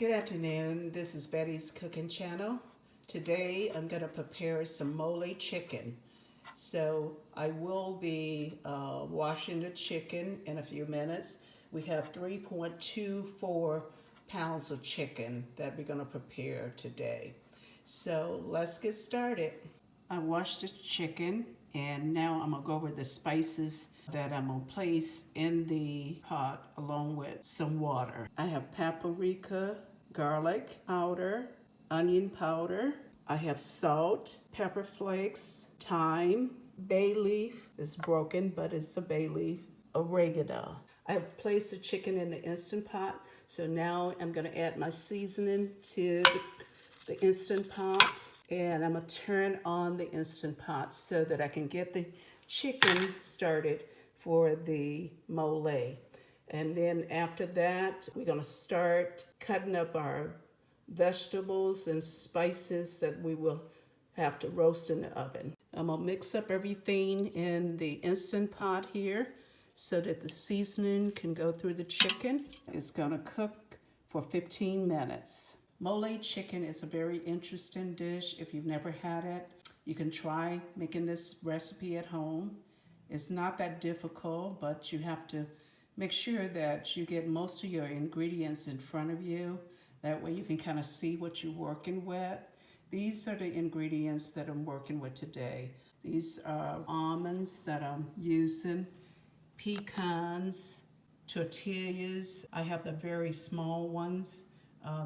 Good afternoon, this is Betty's Cooking Channel. Today I'm going to prepare some mole chicken. So I will be washing the chicken in a few minutes. We have 3.24 pounds of chicken that we're going to prepare today. So let's get started. I washed the chicken and now I'm going to go over the spices that I'm going to place in the pot along with some water. I have paprika, garlic powder, onion powder. I have salt, pepper flakes, thyme, bay leaf. It's broken, but it's a bay leaf, oregano. I have placed the chicken in the Instant Pot, so now I'm going to add my seasoning to the Instant Pot, and I'm going to turn on the Instant Pot so that I can get the chicken started for the mole. And then after that, we're going to start cutting up our vegetables and spices that we will have to roast in the oven. I'm going to mix up everything in the Instant Pot here so that the seasoning can go through the chicken. It's going to cook for 15 minutes. Mole chicken is a very interesting dish. If you've never had it, you can try making this recipe at home. It's not that difficult, but you have to make sure that you get most of your ingredients in front of you. That way you can kind of see what you're working with. These are the ingredients that I'm working with today. These are almonds that I'm using, pecans, tortillas. I have the very small ones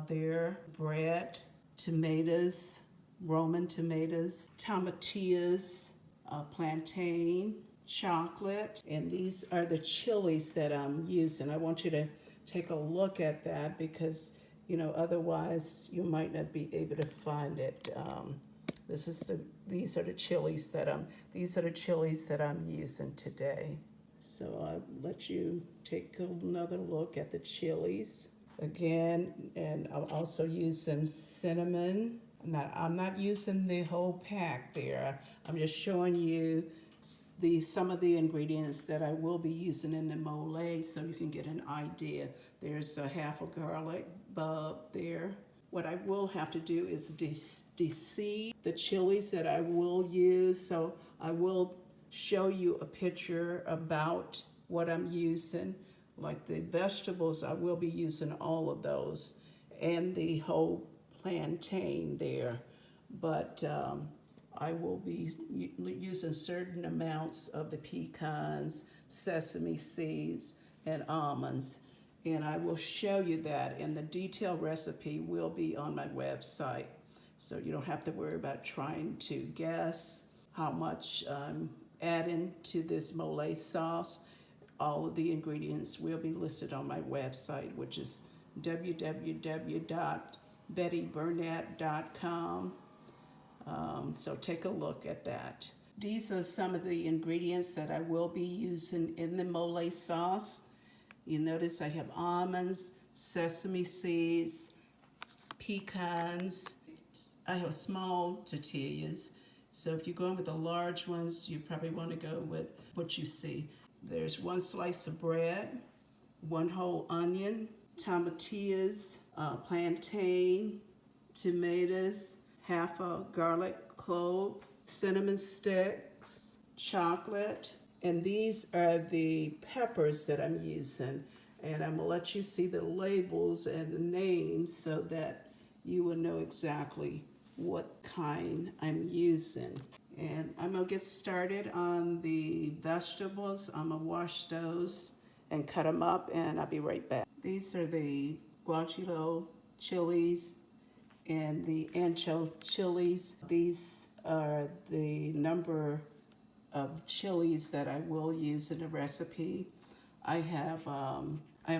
there, bread, tomatoes, Roman tomatoes, tomatillos, plantain, chocolate, and these are the chilies that I'm using. I want you to take a look at that because otherwise you might not be able to find it. These are the chilies that I'm using today. So I'll let you take another look at the chilies again, and I'll also use some cinnamon. I'm not using the whole pack there. I'm just showing you some of the ingredients that I will be using in the mole so you can get an idea. There's a half a garlic bulb there. What I will have to do is deseed the chilies that I will use. So I will show you a picture about what I'm using. Like the vegetables, I will be using all of those and the whole plantain there. But I will be using certain amounts of the pecans, sesame seeds, and almonds. And I will show you that, and the detailed recipe will be on my website. So you don't have to worry about trying to guess how much I'm adding to this mole sauce. All of the ingredients will be listed on my website, which is www.bettyburnett.com. So take a look at that. These are some of the ingredients that I will be using in the mole sauce. You notice I have almonds, sesame seeds, pecans. I have small tortillas. So if you're going with the large ones, you probably want to go with what you see. There's one slice of bread, one whole onion, tomatillos, plantain, tomatoes, half a garlic clove, cinnamon sticks, chocolate, and these are the peppers that I'm using. And I'm gonna let you see the labels and the names so that you will know exactly what kind I'm using. And I'm gonna get started on the vegetables. I'm gonna wash those and cut them up, and I'll be right back. These are the Guajillo Chiles and the Ancho Chiles. These are the number of chilies that I will use in the recipe. I have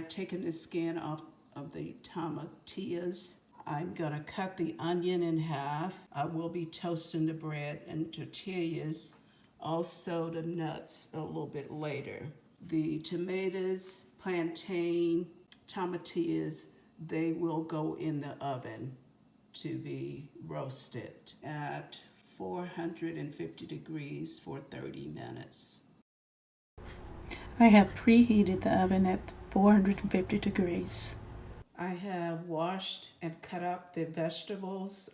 taken the skin off of the tomatillas. I'm gonna cut the onion in half. I will be toasting the bread and tortillas, also the nuts a little bit later. The tomatoes, plantain, tomatillas, they will go in the oven to be roasted at 450 degrees for 30 minutes. I have preheated the oven at 450 degrees. I have washed and cut up the vegetables.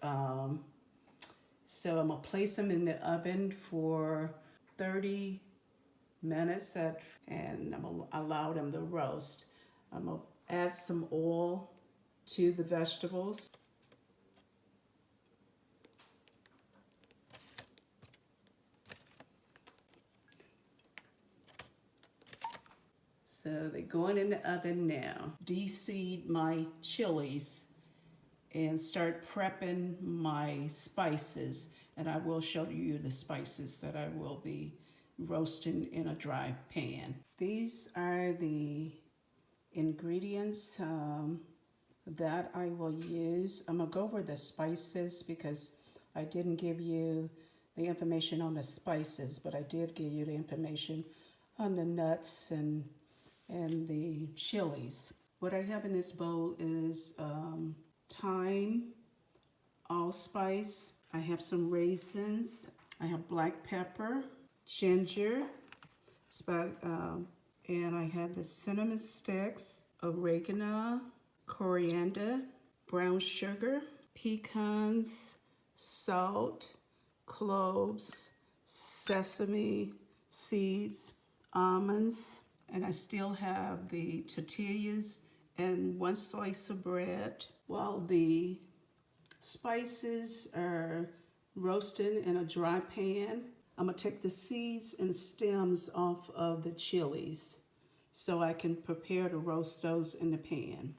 So I'm gonna place them in the oven for 30 minutes and I'm gonna allow them to roast. I'm gonna add some oil to the vegetables. So they're going in the oven now. Deseed my chilies and start prepping my spices. And I will show you the spices that I will be roasting in a dry pan. These are the ingredients that I will use. I'm gonna go over the spices because I didn't give you the information on the spices, but I did give you the information on the nuts and the chilies. What I have in this bowl is thyme, allspice. I have some raisins. I have black pepper, ginger. It's about, and I have the cinnamon sticks, oregano, coriander, brown sugar, pecans, salt, cloves, sesame seeds, almonds, and I still have the tortillas and one slice of bread. While the spices are roasting in a dry pan, I'm gonna take the seeds and stems off of the chilies so I can prepare to roast those in the pan.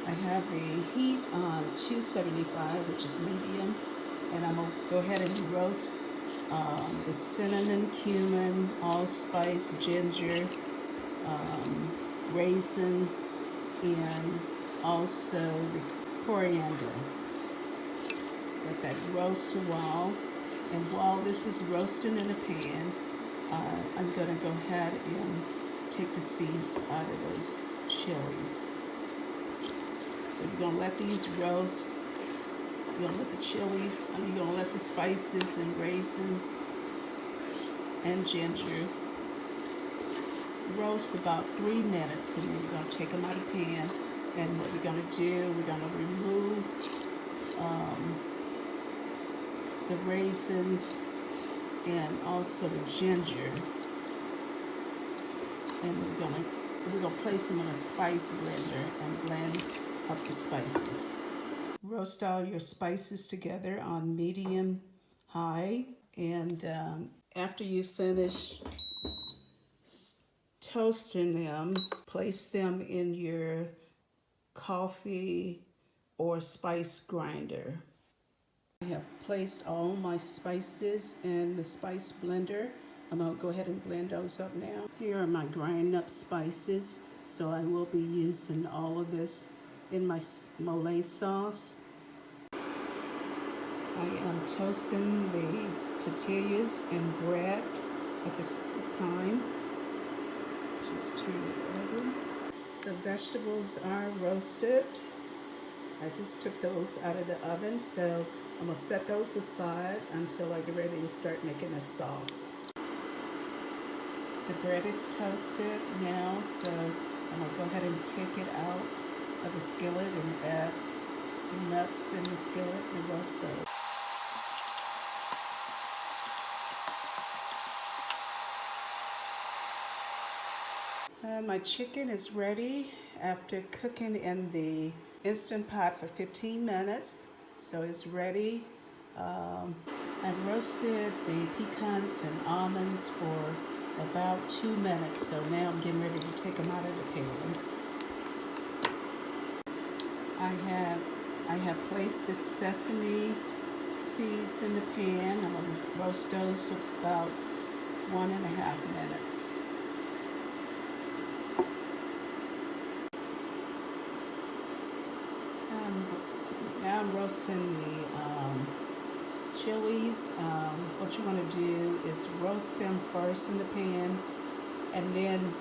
I have the heat on 275, which is medium, and I'm gonna go ahead and roast the cinnamon, cumin, allspice, ginger, raisins, and also the coriander. Let that roast a while, and while this is roasting in a pan, I'm going to go ahead and take the seeds out of those chilies. So you're going to let these roast. You're going to let the chilies, you're going to let the spices and raisins and gingers roast about 3 minutes, and then you're going to take them out of the pan. And what we're going to do, we're going to remove the raisins and also the ginger, and we're gonna place them in a spice blender and blend up the spices. Roast all your spices together on medium high, and after you finish toasting them, place them in your coffee or spice grinder. I have placed all my spices in the spice blender. I'm going to go ahead and blend those up now. Here are my grind up spices. So I will be using all of this in my mole sauce. I am toasting the tortillas and bread at this time. Just turn it over. The vegetables are roasted. I just took those out of the oven, so I'm gonna set those aside until I get ready to start making a sauce. The bread is toasted now, so I'm gonna go ahead and take it out of the skillet and add some nuts in the skillet to roast those. My chicken is ready after cooking in the Instant Pot for 15 minutes, so it's ready. I roasted the pecans and almonds for about 2 minutes, so now I'm getting ready to take them out of the pan. I have placed the sesame seeds in the pan. I'm going to roast those for about 1.5 minutes. Now I'm roasting the chilies. What you want to do is roast them first in the pan and then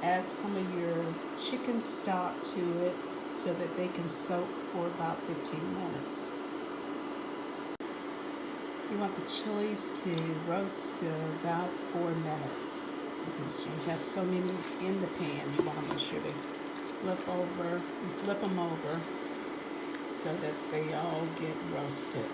add some of your chicken stock to it so that they can soak for about 15 minutes. You want the chilies to roast about 4 minutes because you have so many in the pan. You want to make sure they flip them over so that they all get roasted.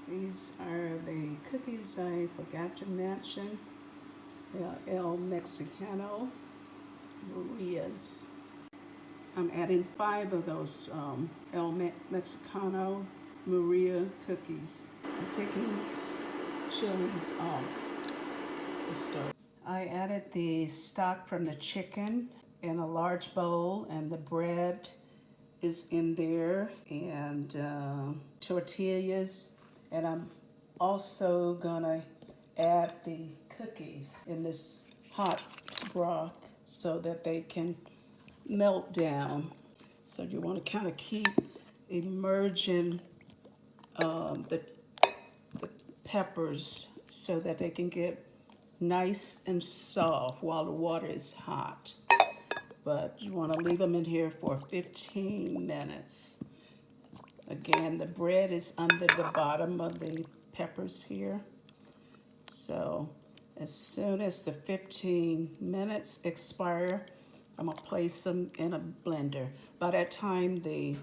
These are the cookies I forgot to mention. They are El Mexicano Marias. I'm adding 5 of those El Mexicano Maria cookies. I'm taking chilies off the stove. I added the stock from the chicken in a large bowl, and the bread is in there, and tortillas, and I'm also gonna add the cookies in this hot broth so that they can melt down. So you want to kind of keep immerging the peppers so that they can get nice and soft while the water is hot. But you want to leave them in here for 15 minutes. Again, the bread is under the bottom of the peppers here. So as soon as the 15 minutes expire, I'm gonna place them in a blender. By that time, the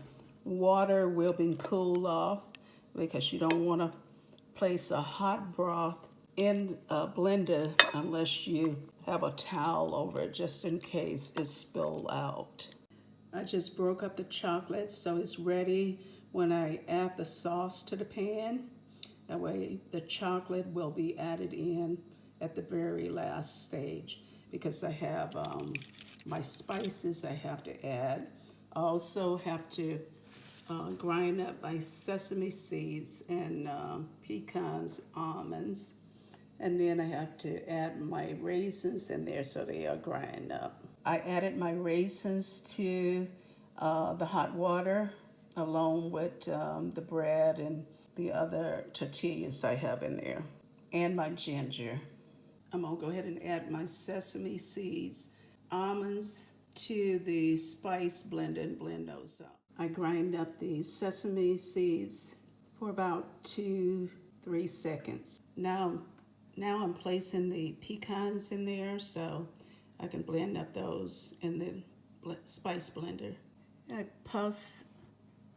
water will be cooled off, because you don't want to place a hot broth in a blender unless you have a towel over it, just in case it spills out. I just broke up the chocolate so it's ready when I add the sauce to the pan. That way the chocolate will be added in at the very last stage, because I have my spices I have to add. I also have to grind up my sesame seeds and pecans, almonds, and then I have to add my raisins in there so they are grind up. I added my raisins to the hot water along with the bread and the other tortillas I have in there, and my ginger. I'm gonna go ahead and add my sesame seeds, almonds to the spice blender and blend those up. I grind up the sesame seeds for about 2-3 seconds. Now I'm placing the pecans in there so I can blend up those in the spice blender. I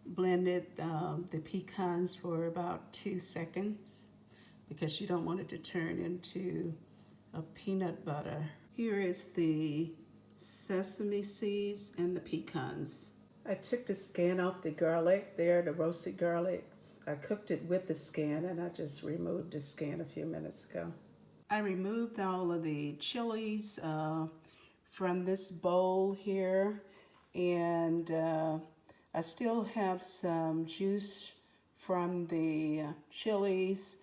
blended the pecans for about 2 seconds, because you don't want it to turn into a peanut butter. Here is the sesame seeds and the pecans. I took the skin off the garlic there, the roasted garlic. I cooked it with the skin, and I just removed the skin a few minutes ago. I removed all of the chilies from this bowl here, and I still have some juice from the chilies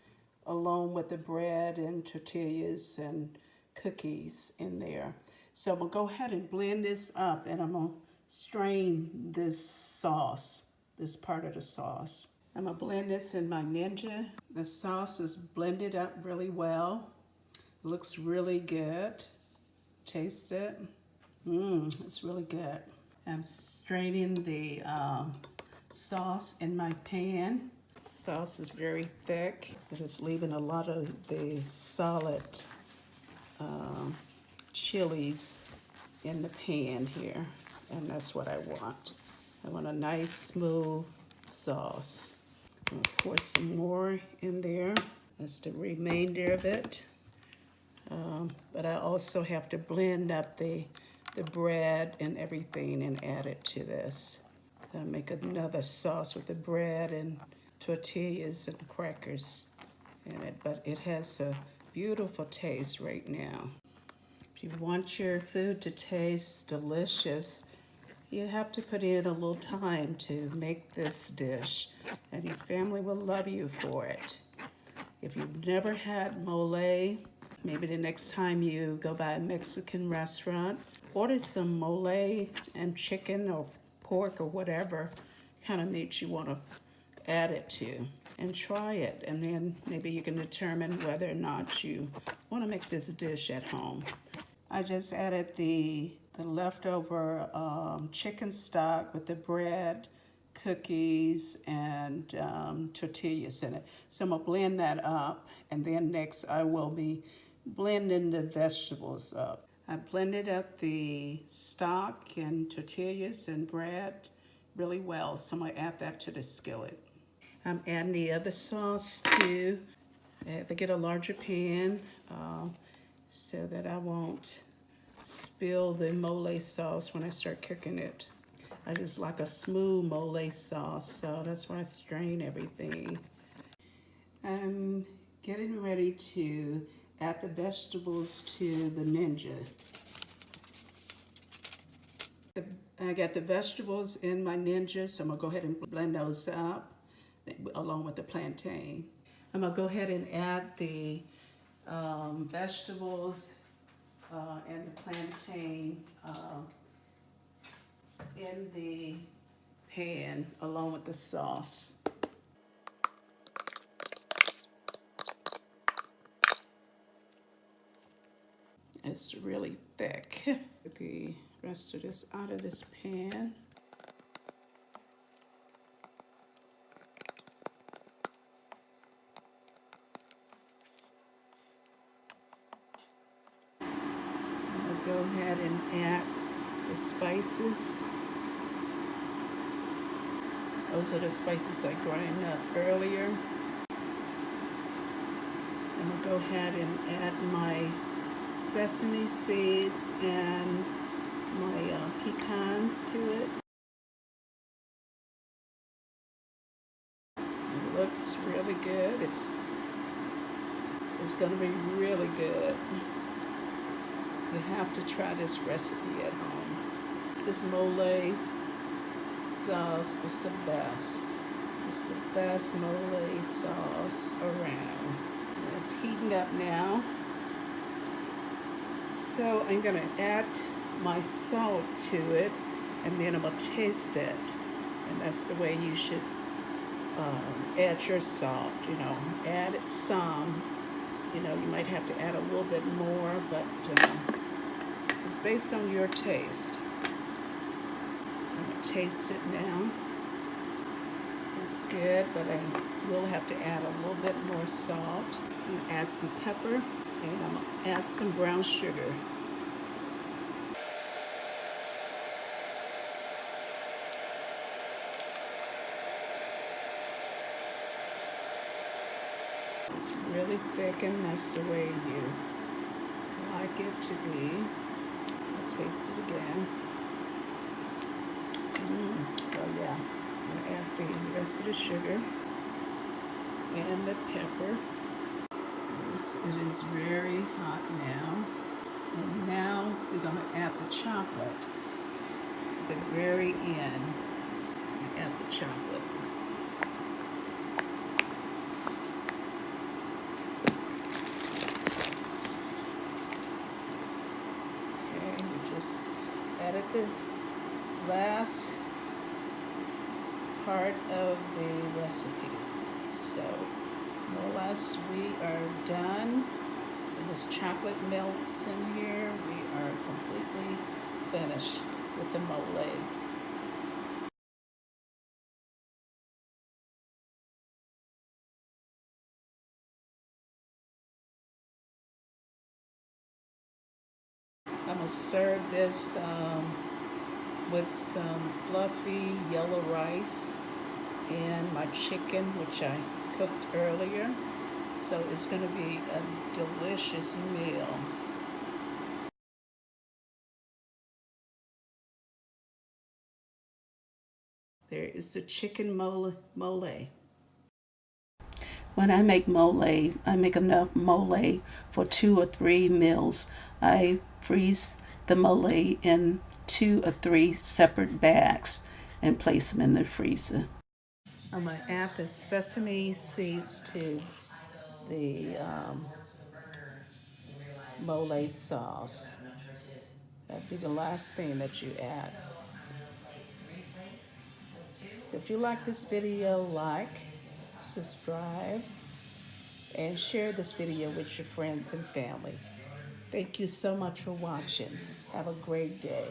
along with the bread and tortillas and cookies in there. So I'm gonna go ahead and blend this up, and I'm gonna strain this sauce, this part of the sauce. I'm gonna blend this in my Ninja. The sauce is blended up really well. Looks really good. Taste it. It's really good. I'm straining the sauce in my pan. Sauce is very thick. It is leaving a lot of the solid chilies in the pan here, and that's what I want. I want a nice smooth sauce. I'm gonna pour some more in there. That's the remainder of it. But I also have to blend up the bread and everything and add it to this. I'll make another sauce with the bread and tortillas and crackers in it, but it has a beautiful taste right now. If you want your food to taste delicious, you have to put in a little time to make this dish, and your family will love you for it. If you've never had mole, maybe the next time you go by a Mexican restaurant, order some mole and chicken or pork or whatever kind of meat you want to add it to, and try it, and then maybe you can determine whether or not you want to make this dish at home. I just added the leftover chicken stock with the bread, cookies, and tortillas in it. So I'm gonna blend that up, and then next I will be blending the vegetables up. I blended up the stock and tortillas and bread really well, so I'm going to add that to the skillet. I'm adding the other sauce too. I have to get a larger pan so that I won't spill the mole sauce when I start cooking it. I just like a smooth mole sauce, so that's why I strain everything. I'm getting ready to add the vegetables to the ninja. I got the vegetables in my ninja, so I'm gonna go ahead and blend those up along with the plantain. I'm gonna go ahead and add the vegetables and the plantain in the pan along with the sauce. It's really thick. Get the rest of this out of this pan. I'll go ahead and add the spices. Those are the spices I ground up earlier. I'm gonna go ahead and add my sesame seeds and my pecans to it. It looks really good. It's gonna be really good. You have to try this recipe at home. This mole sauce is the best. It's the best mole sauce around. It's heating up now. So I'm gonna add my salt to it, and then I'm gonna taste it. And that's the way you should add your salt, add it some. You might have to add a little bit more, but it's based on your taste. I'm gonna taste it now. It's good, but I will have to add a little bit more salt. I'm gonna add some pepper, and I'm gonna add some brown sugar. It's really thick, and that's the way you like it to be. I'll taste it again. Oh yeah, I'm gonna add the rest of the sugar and the pepper. It is very hot now. And now we're gonna add the chocolate. At the very end, we add the chocolate. Okay, we just added the last part of the recipe. So more or less we are done. When this chocolate melts in here, we are completely finished with the mole. I'm gonna serve this with some fluffy yellow rice and my chicken, which I cooked earlier. So it's going to be a delicious meal. There is the chicken mole. When I make mole, I make enough mole for 2 or 3 meals. I freeze the mole in 2 or 3 separate bags and place them in the freezer. I'm going to add the sesame seeds to the mole sauce. That'd be the last thing that you add. So if you like this video, like, subscribe, and share this video with your friends and family. Thank you so much for watching. Have a great day.